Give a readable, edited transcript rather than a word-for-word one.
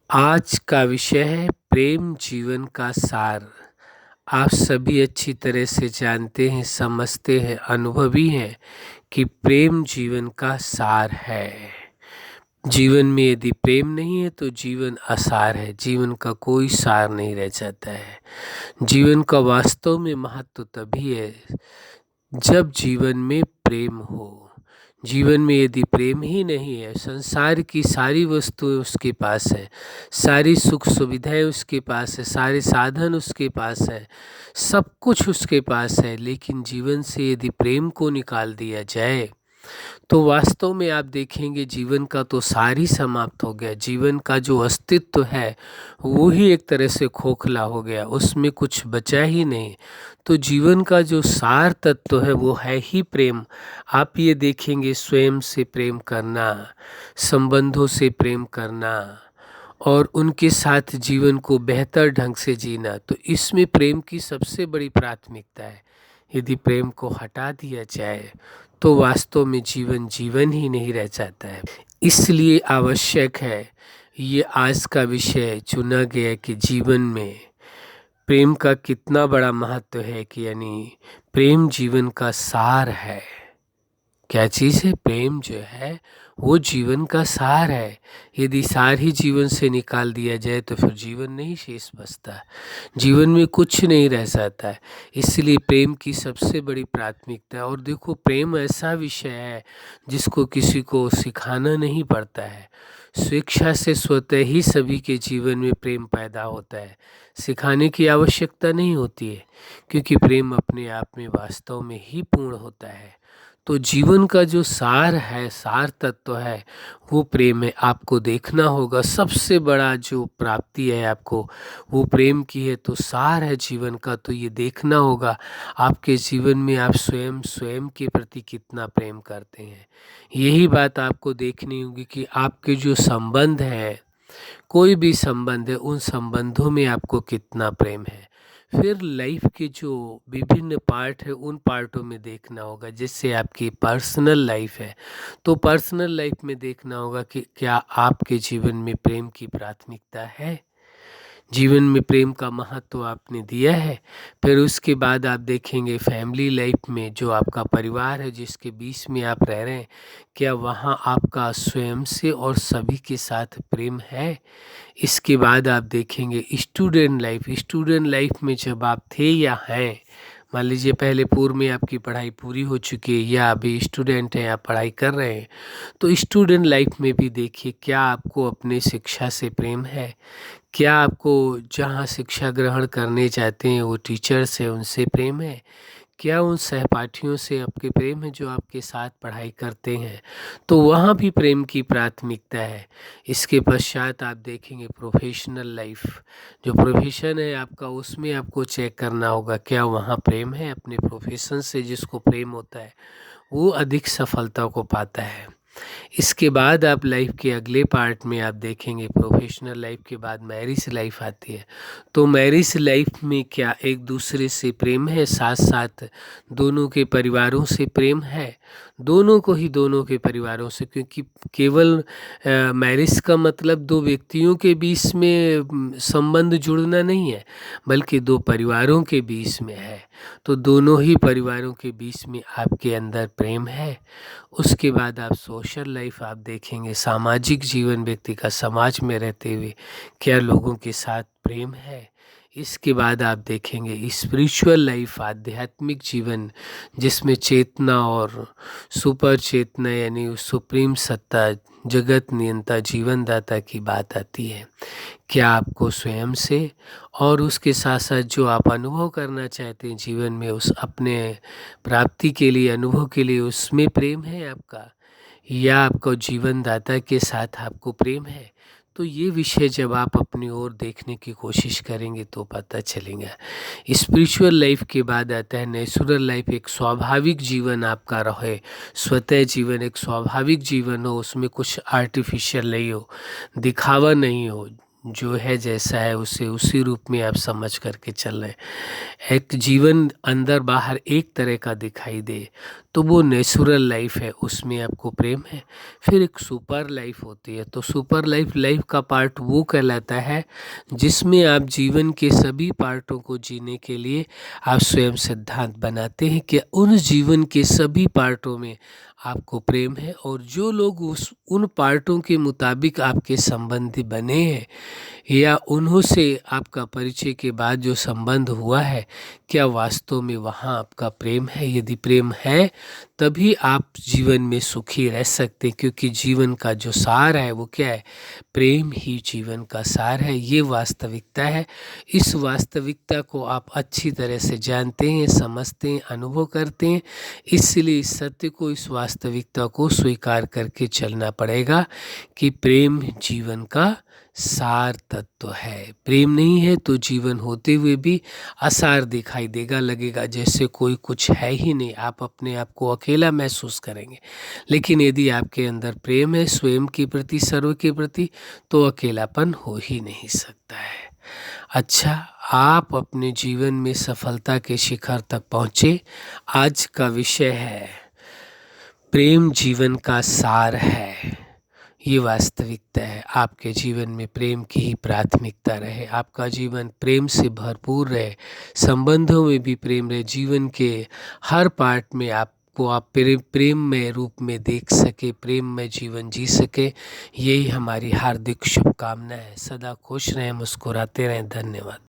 आज का विषय है प्रेम जीवन का सार। आप सभी अच्छी तरह से जानते हैं, समझते हैं, अनुभवी हैं कि प्रेम जीवन का सार है। जीवन में यदि प्रेम नहीं है तो जीवन असार है, जीवन का कोई सार नहीं रह जाता है। जीवन का वास्तव में महत्व तभी है जब जीवन में प्रेम हो। जीवन में यदि प्रेम ही नहीं है, संसार की सारी वस्तुएं उसके पास है, सारी सुख सुविधाएं उसके पास है, सारे साधन उसके पास है, सब कुछ उसके पास है, लेकिन जीवन से यदि प्रेम को निकाल दिया जाए तो वास्तव में आप देखेंगे जीवन का तो सार ही समाप्त हो गया। जीवन का जो अस्तित्व है वो ही एक तरह से खोखला हो गया, उसमें कुछ बचा ही नहीं। तो जीवन का जो सार तत्व है वो है ही प्रेम। आप ये देखेंगे, स्वयं से प्रेम करना, संबंधों से प्रेम करना और उनके साथ जीवन को बेहतर ढंग से जीना, तो इसमें प्रेम की सबसे बड़ी प्राथमिकता है। यदि प्रेम को हटा दिया जाए तो वास्तव में जीवन जीवन ही नहीं रह जाता है। इसलिए आवश्यक है, ये आज का विषय चुना गया कि जीवन में प्रेम का कितना बड़ा महत्व है, कि यानी प्रेम जीवन का सार है। क्या चीज़ है? प्रेम जो है वो जीवन का सार है। यदि सार ही जीवन से निकाल दिया जाए तो फिर जीवन नहीं शेष बचता, जीवन में कुछ नहीं रह जाता है। इसलिए प्रेम की सबसे बड़ी प्राथमिकता है। और देखो, प्रेम ऐसा विषय है जिसको किसी को सिखाना नहीं पड़ता है, स्वेच्छा से स्वतः ही सभी के जीवन में प्रेम पैदा होता है। सिखाने की आवश्यकता नहीं होती है, क्योंकि प्रेम अपने आप में वास्तव में ही पूर्ण होता है। तो जीवन का जो सार है, सार तत्व है, वो प्रेम है। आपको देखना होगा, सबसे बड़ा जो प्राप्ति है आपको वो प्रेम की है। तो सार है जीवन का, तो ये देखना होगा आपके जीवन में आप स्वयं स्वयं के प्रति कितना प्रेम करते हैं। यही बात आपको देखनी होगी कि आपके जो संबंध हैं, कोई भी संबंध है, उन संबंधों में आपको कितना प्रेम है। फिर लाइफ के जो विभिन्न पार्ट है उन पार्टों में देखना होगा। जैसे आपकी पर्सनल लाइफ है तो पर्सनल लाइफ में देखना होगा कि क्या आपके जीवन में प्रेम की प्राथमिकता है, जीवन में प्रेम का महत्व आपने दिया है। फिर उसके बाद आप देखेंगे फैमिली लाइफ में, जो आपका परिवार है जिसके बीच में आप रह रहे हैं, क्या वहाँ आपका स्वयं से और सभी के साथ प्रेम है। इसके बाद आप देखेंगे स्टूडेंट लाइफ। स्टूडेंट लाइफ में जब आप थे या हैं, मान लीजिए पहले पूर्व में आपकी पढ़ाई पूरी हो चुकी है या अभी स्टूडेंट हैं, आप पढ़ाई कर रहे हैं, तो स्टूडेंट लाइफ में भी देखिए क्या आपको अपने शिक्षा से प्रेम है। क्या आपको जहाँ शिक्षा ग्रहण करने जाते हैं वो टीचर्स हैं उनसे प्रेम है। क्या उन सहपाठियों से आपके प्रेम है जो आपके साथ पढ़ाई करते हैं। तो वहाँ भी प्रेम की प्राथमिकता है। इसके पश्चात आप देखेंगे प्रोफेशनल लाइफ, जो प्रोफेशन है आपका, उसमें आपको चेक करना होगा क्या वहाँ प्रेम है। अपने प्रोफेशन से जिसको प्रेम होता है वो अधिक सफलता को पाता है। इसके बाद आप लाइफ के अगले पार्ट में आप देखेंगे प्रोफेशनल लाइफ के बाद मैरिज लाइफ आती है। तो मैरिज लाइफ में क्या एक दूसरे से प्रेम है, साथ साथ दोनों के परिवारों से प्रेम है। दोनों को ही दोनों के परिवारों से, क्योंकि केवल मैरिज का मतलब दो व्यक्तियों के बीच में संबंध जुड़ना नहीं है, बल्कि दो परिवारों के बीच में है। तो दोनों ही परिवारों के बीच में आपके अंदर प्रेम है। उसके बाद आप सोशल लाइफ आप देखेंगे, सामाजिक जीवन व्यक्ति का समाज में रहते हुए क्या लोगों के साथ प्रेम है। इसके बाद आप देखेंगे स्पिरिचुअल लाइफ, आध्यात्मिक जीवन, जिसमें चेतना और सुपर चेतना यानी सुप्रीम सत्ता, जगत नियंता, जीवन दाता की बात आती है। क्या आपको स्वयं से और उसके साथ साथ जो आप अनुभव करना चाहते हैं जीवन में, उस अपने प्राप्ति के लिए, अनुभव के लिए, उसमें प्रेम है आपका, या आपको जीवन दाता के साथ आपको प्रेम है। तो ये विषय जब आप अपनी ओर देखने की कोशिश करेंगे तो पता चलेगा। स्पिरिचुअल लाइफ के बाद आता है नेचुरल लाइफ, एक स्वाभाविक जीवन आपका रहे, स्वतः जीवन, एक स्वाभाविक जीवन हो, उसमें कुछ आर्टिफिशियल नहीं हो, दिखावा नहीं हो, जो है जैसा है उसे उसी रूप में आप समझ करके चल रहे हैं। एक जीवन अंदर बाहर एक तरह का दिखाई दे तो वो नेचुरल लाइफ है, उसमें आपको प्रेम है। फिर एक सुपर लाइफ होती है, तो सुपर लाइफ का पार्ट वो कहलाता है जिसमें आप जीवन के सभी पार्टों को जीने के लिए आप स्वयं सिद्धांत बनाते हैं कि उन जीवन के सभी पार्टों में आपको प्रेम है, और जो लोग उन पार्टों के मुताबिक आपके संबंधी बने हैं या उन्हों से आपका परिचय के बाद जो संबंध हुआ है, क्या वास्तव में वहाँ आपका प्रेम है? यदि प्रेम है तभी आप जीवन में सुखी रह सकते हैं, क्योंकि जीवन का जो सार है वो क्या है? प्रेम ही जीवन का सार है। ये वास्तविकता है। इस वास्तविकता को आप अच्छी तरह से जानते हैं, समझते हैं, अनुभव करते हैं। इसलिए इस सत्य को, इस वास्तविकता को स्वीकार करके चलना पड़ेगा कि प्रेम जीवन का सार तत्व है। प्रेम नहीं है तो जीवन होते हुए भी असार दिखाई देगा, लगेगा जैसे कोई कुछ है ही नहीं, आप अपने आप को अकेला महसूस करेंगे। लेकिन यदि आपके अंदर प्रेम है स्वयं के प्रति, सर्व के प्रति, तो अकेलापन हो ही नहीं सकता है। अच्छा, आप अपने जीवन में सफलता के शिखर तक पहुँचे। आज का विषय है प्रेम जीवन का सार है। ये वास्तविकता है। आपके जीवन में प्रेम की ही प्राथमिकता रहे, आपका जीवन प्रेम से भरपूर रहे, संबंधों में भी प्रेम रहे, जीवन के हर पार्ट में आपको आप प्रेम में रूप में देख सके, प्रेम में जीवन जी सके। यही हमारी हार्दिक शुभकामना है। सदा खुश रहें, मुस्कुराते रहें। धन्यवाद।